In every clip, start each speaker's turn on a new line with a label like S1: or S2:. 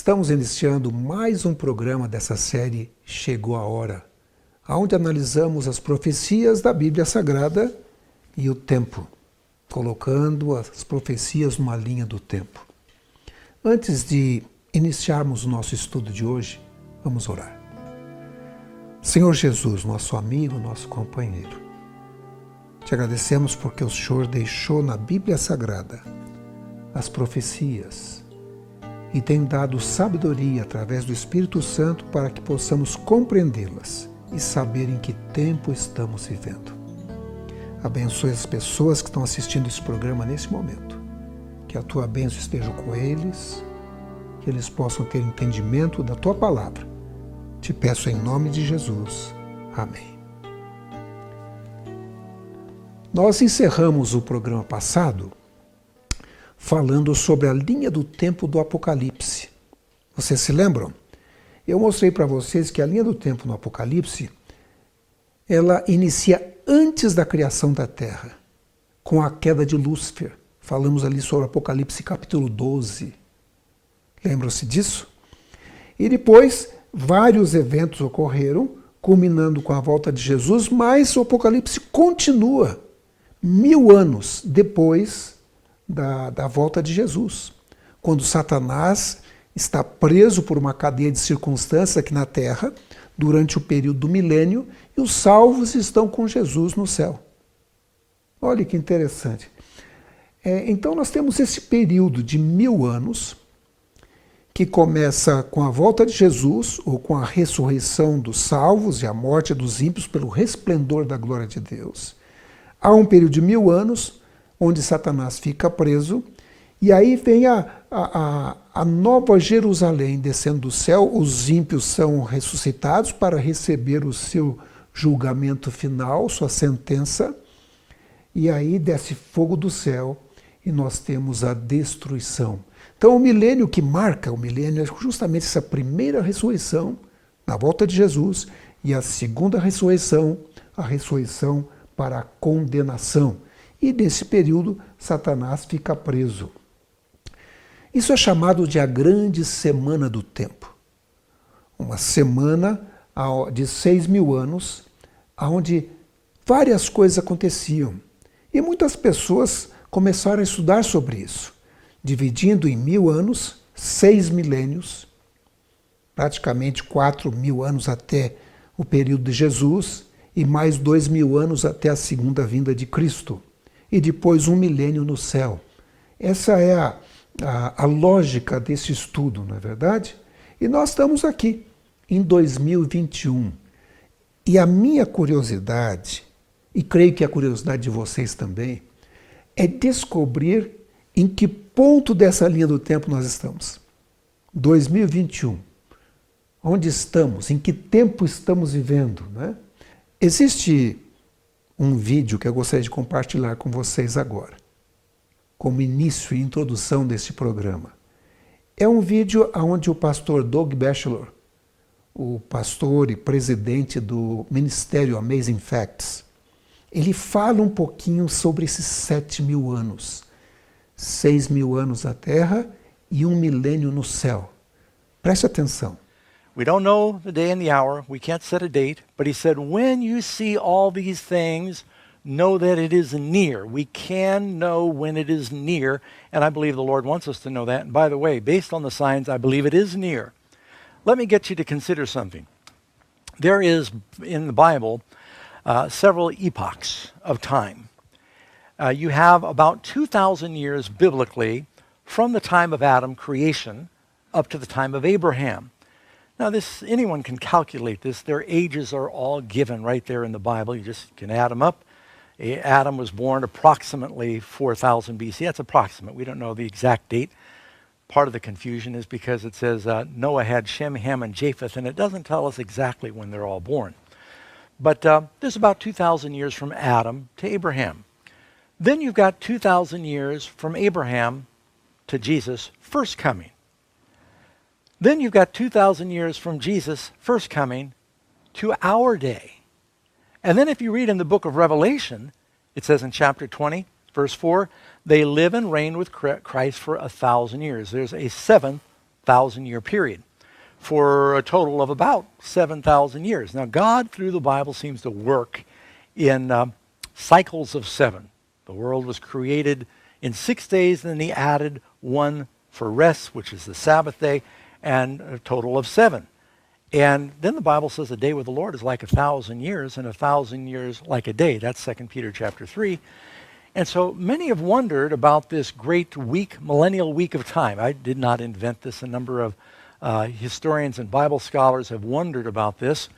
S1: Estamos iniciando mais um programa dessa série Chegou a Hora, onde analisamos as profecias da Bíblia Sagrada e o tempo, colocando as profecias numa linha do tempo. Antes de iniciarmos o nosso estudo de hoje, vamos orar. Senhor Jesus, nosso amigo, nosso companheiro, te agradecemos porque o Senhor deixou na Bíblia Sagrada as profecias e tem dado sabedoria através do Espírito Santo para que possamos compreendê-las e saber em que tempo estamos vivendo. Abençoe as pessoas que estão assistindo esse programa nesse momento. Que a tua bênção esteja com eles, que eles possam ter entendimento da tua palavra. Te peço em nome de Jesus. Amém. Nós encerramos o programa passado falando sobre a linha do tempo do Apocalipse. Vocês se lembram? Eu mostrei para vocês que a linha do tempo no Apocalipse, ela inicia antes da criação da Terra, com a queda de Lúcifer. Falamos ali sobre Apocalipse capítulo 12. Lembram-se disso? E depois, vários eventos ocorreram, culminando com a volta de Jesus, mas o Apocalipse continua 1000 anos depois da volta de Jesus, quando Satanás está preso por uma cadeia de circunstâncias aqui na Terra, durante o período do milênio, e os salvos estão com Jesus no céu. Olha que interessante. Então nós temos esse período de 1000 anos, que começa com a volta de Jesus, ou com a ressurreição dos salvos e a morte dos ímpios pelo resplendor da glória de Deus. Há um período de 1000 anos, onde Satanás fica preso, e aí vem a nova Jerusalém descendo do céu, os ímpios são ressuscitados para receber o seu julgamento final, sua sentença, e aí desce fogo do céu, e nós temos a destruição. Então o milênio que marca o milênio é justamente essa primeira ressurreição, na volta de Jesus, e a segunda ressurreição, a ressurreição para a condenação. E nesse período, Satanás fica preso. Isso é chamado de a grande semana do tempo. Uma semana de 6.000 anos, onde várias coisas aconteciam. E muitas pessoas começaram a estudar sobre isso, dividindo em 1000 anos, 6 milênios, praticamente 4.000 anos até o período de Jesus, e mais 2.000 anos até a segunda vinda de Cristo. E depois 1 milênio no céu. Essa é a lógica desse estudo, não é verdade? E nós estamos aqui, em 2021. E a minha curiosidade, e creio que a curiosidade de vocês também, é descobrir em que ponto dessa linha do tempo nós estamos. 2021. Onde estamos? Em que tempo estamos vivendo? Né? Existe um vídeo que eu gostaria de compartilhar com vocês agora, como início e introdução deste programa. É um vídeo onde o pastor Doug Batchelor, o pastor e presidente do Ministério Amazing Facts, ele fala um pouquinho sobre esses 7.000 anos, 6.000 anos na Terra e 1 milênio no céu. Preste atenção.
S2: We don't know the day and the hour. We can't set a date. But he said, when you see all these things, know that it is near. We can know when it is near. And I believe the Lord wants us to know that. And by the way, based on the signs, I believe it is near. Let me get you to consider something. There is, in the Bible, several epochs of time. You have about 2,000 years biblically from the time of Adam creation up to the time of Abraham. Now anyone can calculate this. Their ages are all given right there in the Bible. You just can add them up. Adam was born approximately 4,000 BC. That's approximate. We don't know the exact date. Part of the confusion is because it says Noah had Shem, Ham, and Japheth, and it doesn't tell us exactly when they're all born. But there's about 2,000 years from Adam to Abraham. Then you've got 2,000 years from Abraham to Jesus' first coming. Then you've got 2,000 years from Jesus' first coming to our day. And then if you read in the book of Revelation, it says in chapter 20, verse 4, they live and reign with Christ for 1,000 years. There's a seventh 1,000-year period for a total of about 7,000 years. Now, God, through the Bible, seems to work in cycles of 7. The world was created in 6 days, and then he added one for rest, which is the Sabbath day, and a total of 7. And then the Bible says a day with the Lord is like 1,000 years, and 1,000 years like a day. That's 2 Peter chapter 3. And so many have wondered about this great week, millennial week of time. I did not invent this. A number of historians and Bible scholars have wondered about this,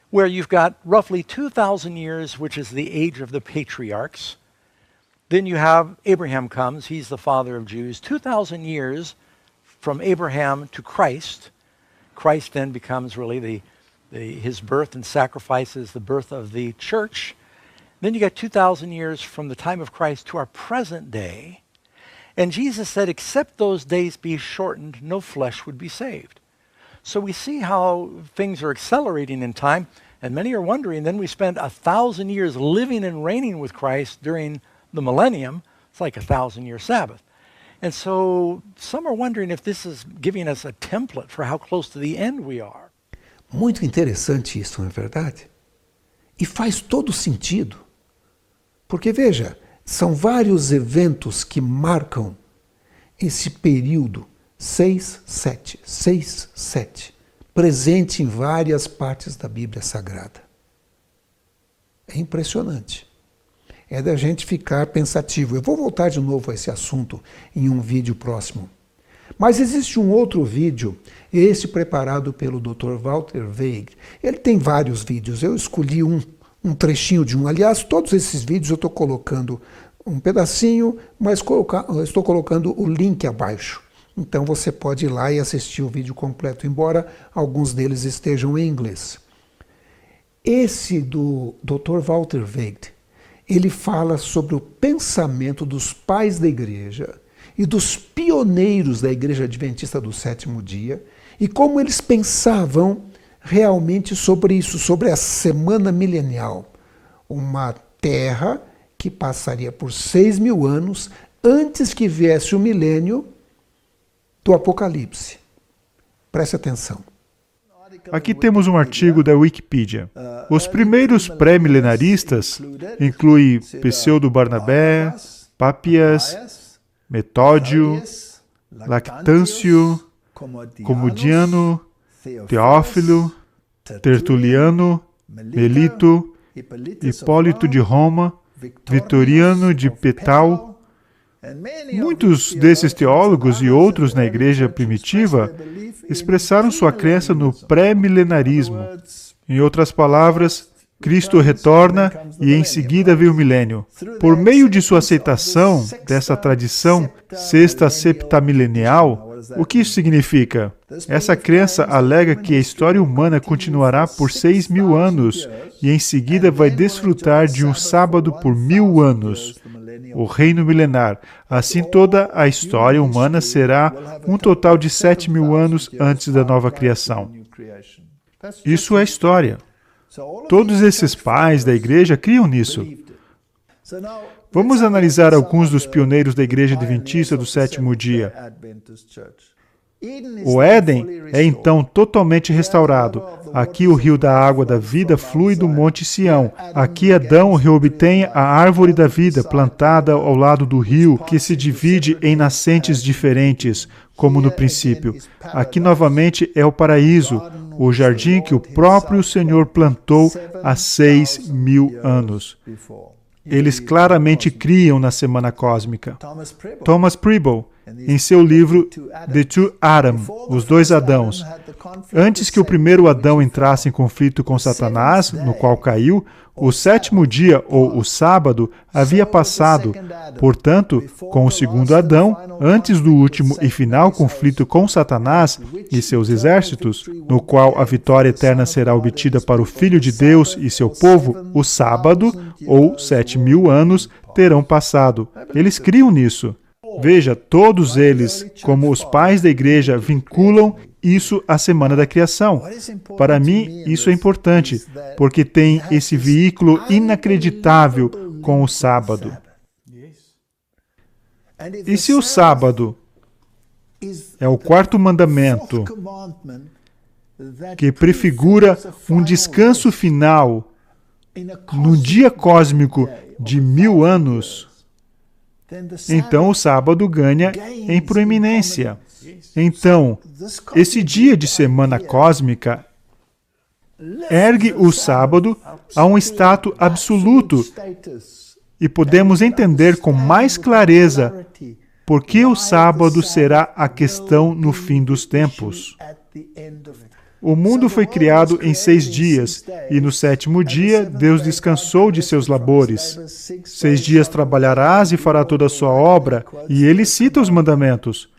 S2: where you've got roughly 2,000 years, which is the age of the patriarchs. Then you have Abraham comes. He's the father of Jews. 2,000 years from Abraham to Christ. Christ then becomes really his birth and sacrifices the birth of the church. Then you got 2,000 years from the time of Christ to our present day. And Jesus said, except those days be shortened, no flesh would be saved. So we see how things are accelerating in time. And many are wondering, then we spend 1,000 years living and reigning with Christ during the millennium. It's like 1,000-year Sabbath. And so some are wondering if this is giving us a template for how close to the end we are.
S1: Muito interessante isso, não é verdade? E faz todo sentido. Porque, veja, são vários eventos que marcam esse período 6-7, presente em várias partes da Bíblia Sagrada. É impressionante. É da gente ficar pensativo. Eu vou voltar de novo a esse assunto em um vídeo próximo. Mas existe um outro vídeo, esse preparado pelo Dr. Walter Veig. Ele tem vários vídeos, eu escolhi um trechinho de um. Aliás, todos esses vídeos eu estou colocando um pedacinho, mas estou colocando o link abaixo. Então você pode ir lá e assistir o vídeo completo, embora alguns deles estejam em inglês. Esse do Dr. Walter Veig, ele fala sobre o pensamento dos pais da igreja e dos pioneiros da Igreja Adventista do Sétimo Dia e como eles pensavam realmente sobre isso, sobre a semana milenial. Uma terra que passaria por 6.000 anos antes que viesse o milênio do Apocalipse. Preste atenção.
S3: Aqui temos um artigo da Wikipedia. Os primeiros pré-milenaristas incluem Pseudo-Barnabé, Pápias, Metódio, Lactâncio, Comudiano, Teófilo, Tertuliano, Melito, Hipólito de Roma, Vitoriano de Petal. Muitos desses teólogos e outros na igreja primitiva expressaram sua crença no pré-milenarismo. Em outras palavras, Cristo retorna e em seguida vem o milênio. Por meio de sua aceitação dessa tradição sexta septamilenial, o que isso significa? Essa crença alega que a história humana continuará por 6.000 anos e em seguida vai desfrutar de um sábado por 1.000 anos. O reino milenar. Assim, toda a história humana será um total de 7.000 anos antes da nova criação. Isso é história. Todos esses pais da igreja criam nisso. Vamos analisar alguns dos pioneiros da Igreja Adventista do Sétimo Dia. O Éden é então totalmente restaurado. Aqui o rio da água da vida flui do Monte Sião. Aqui Adão reobtém a árvore da vida plantada ao lado do rio, que se divide em nascentes diferentes, como no princípio. Aqui novamente é o paraíso, o jardim que o próprio Senhor plantou há 6.000 anos. Eles claramente criam na semana cósmica. Thomas Preble, em seu livro The Two Adam, Os Dois Adãos, antes que o primeiro Adão entrasse em conflito com Satanás, no qual caiu, o sétimo dia, ou o sábado, havia passado. Portanto, com o segundo Adão, antes do último e final conflito com Satanás e seus exércitos, no qual a vitória eterna será obtida para o Filho de Deus e seu povo, o sábado, ou 7.000 anos, terão passado. Eles criam nisso. Veja, todos eles, como os pais da igreja, vinculam isso à semana da criação. Para mim, isso é importante, porque tem esse veículo inacreditável com o sábado. E se o sábado É o quarto mandamento que prefigura um descanso final no dia cósmico de 1000 anos. Então o sábado ganha em proeminência. Então, esse dia de semana cósmica ergue o sábado a um status absoluto e podemos entender com mais clareza por que o sábado será a questão no fim dos tempos. O mundo foi criado em 6 dias, e no 7º dia Deus descansou de seus labores. 6 dias trabalharás e fará toda a sua obra, e ele cita os mandamentos.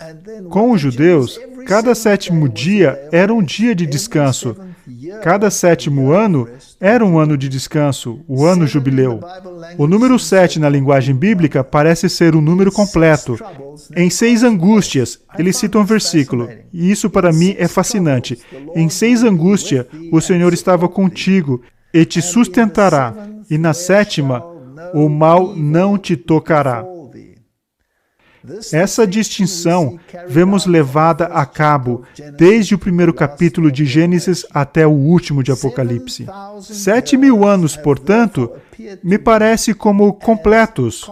S3: Com os judeus, cada 7º dia era um dia de descanso. Cada 7º ano era um ano de descanso, o ano jubileu. O número 7 na linguagem bíblica parece ser um número completo. Em 6 angústias, ele cita um versículo, e isso para mim é fascinante. Em 6 angústias, o Senhor estava contigo e te sustentará, e na 7ª, o mal não te tocará. Essa distinção vemos levada a cabo desde o primeiro capítulo de Gênesis até o último de Apocalipse. 7.000 anos, portanto, me parece como completos.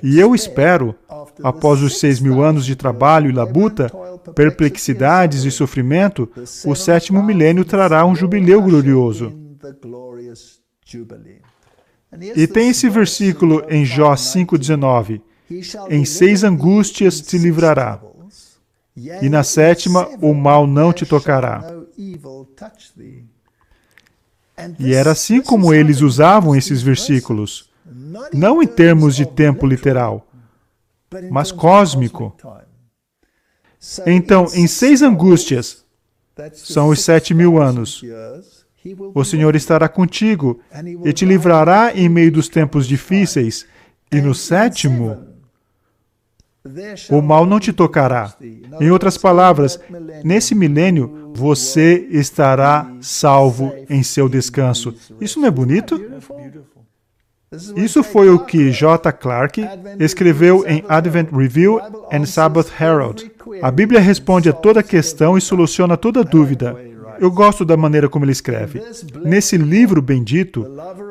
S3: E eu espero, após os 6.000 anos de trabalho e labuta, perplexidades e sofrimento, o 7º milênio trará um jubileu glorioso. E tem esse versículo em Jó 5,19. Em 6 angústias te livrará, e na 7ª o mal não te tocará. E era assim como eles usavam esses versículos, não em termos de tempo literal, mas cósmico. Então, em 6 angústias, são os 7.000 anos, o Senhor estará contigo e te livrará em meio dos tempos difíceis, e no 7º, o mal não te tocará. Em outras palavras, nesse milênio, você estará salvo em seu descanso. Isso não é bonito? Isso foi o que J. Clarke escreveu em Advent Review and Sabbath Herald. A Bíblia responde a toda questão e soluciona toda dúvida. Eu gosto da maneira como ele escreve. Nesse livro bendito,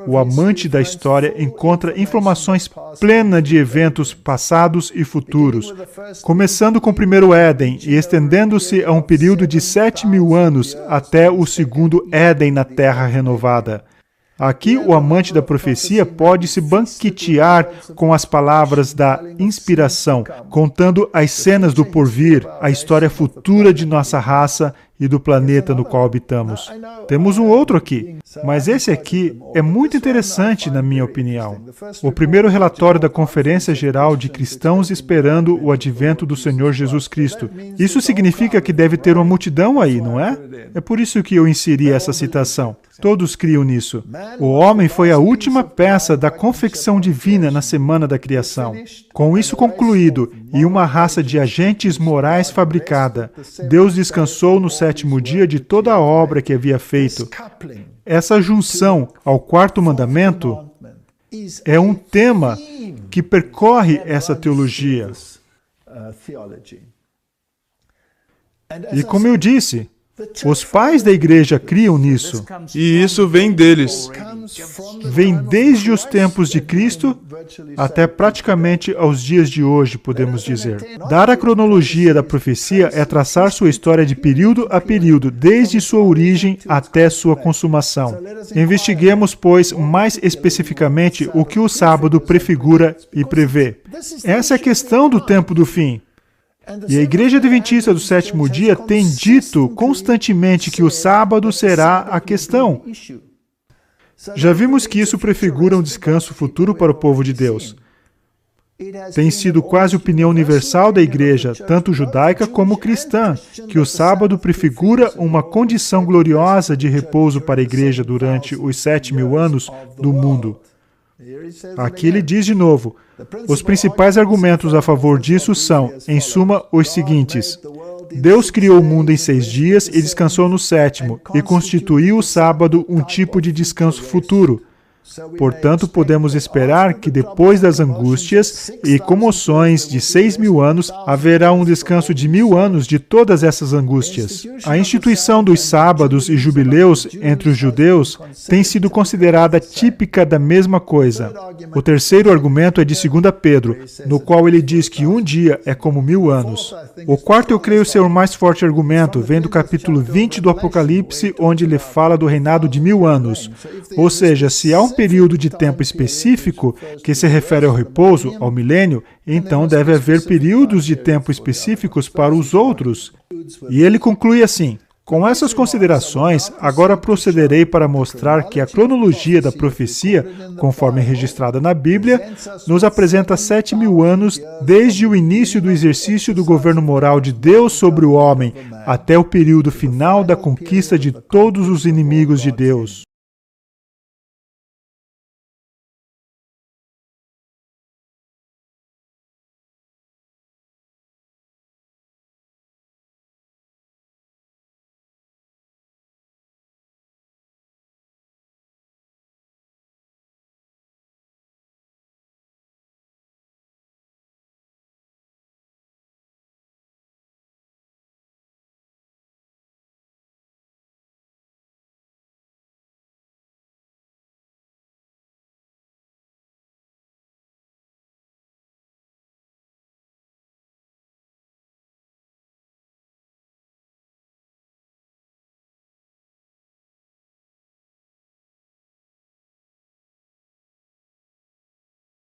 S3: o amante da história encontra informações plenas de eventos passados e futuros, começando com o primeiro Éden e estendendo-se a um período de 7.000 anos até o segundo Éden na Terra renovada. Aqui, o amante da profecia pode se banquetear com as palavras da inspiração, contando as cenas do porvir, a história futura de nossa raça e do planeta no qual habitamos. Temos um outro aqui, mas esse aqui é muito interessante, na minha opinião. O primeiro relatório da Conferência Geral de Cristãos esperando o advento do Senhor Jesus Cristo. Isso significa que deve ter uma multidão aí, não é? É por isso que eu inseri essa citação. Todos criam nisso. O homem foi a última peça da confecção divina na semana da criação. Com isso concluído, e uma raça de agentes morais fabricada, Deus descansou no 7º dia de toda a obra que havia feito. Essa junção ao 4º mandamento é um tema que percorre essa teologia. E como eu disse, os pais da igreja criam nisso.
S4: E isso vem deles.
S3: Vem desde os tempos de Cristo até praticamente aos dias de hoje, podemos dizer. Dar a cronologia da profecia é traçar sua história de período a período, desde sua origem até sua consumação. Investiguemos, pois, mais especificamente o que o sábado prefigura e prevê. Essa é a questão do tempo do fim. E a Igreja Adventista do 7º dia tem dito constantemente que o sábado será a questão. Já vimos que isso prefigura um descanso futuro para o povo de Deus. Tem sido quase opinião universal da Igreja, tanto judaica como cristã, que o sábado prefigura uma condição gloriosa de repouso para a Igreja durante os 7.000 anos do mundo. Aqui ele diz de novo, os principais argumentos a favor disso são, em suma, os seguintes. Deus criou o mundo em 6 dias e descansou no 7º, e constituiu o sábado um tipo de descanso futuro. Portanto, podemos esperar que depois das angústias e comoções de 6.000 anos, haverá um descanso de 1.000 anos de todas essas angústias. A instituição dos sábados e jubileus entre os judeus tem sido considerada típica da mesma coisa. O terceiro argumento é de 2 Pedro, no qual ele diz que um dia é como 1.000 anos. O quarto eu creio ser o mais forte argumento, vem do capítulo 20 do Apocalipse, onde ele fala do reinado de 1.000 anos. Ou seja, se há um período de tempo específico que se refere ao repouso, ao milênio, então deve haver períodos de tempo específicos para os outros. E ele conclui assim: com essas considerações, agora procederei para mostrar que a cronologia da profecia, conforme registrada na Bíblia, nos apresenta 7.000 anos desde o início do exercício do governo moral de Deus sobre o homem, até o período final da conquista de todos os inimigos de Deus.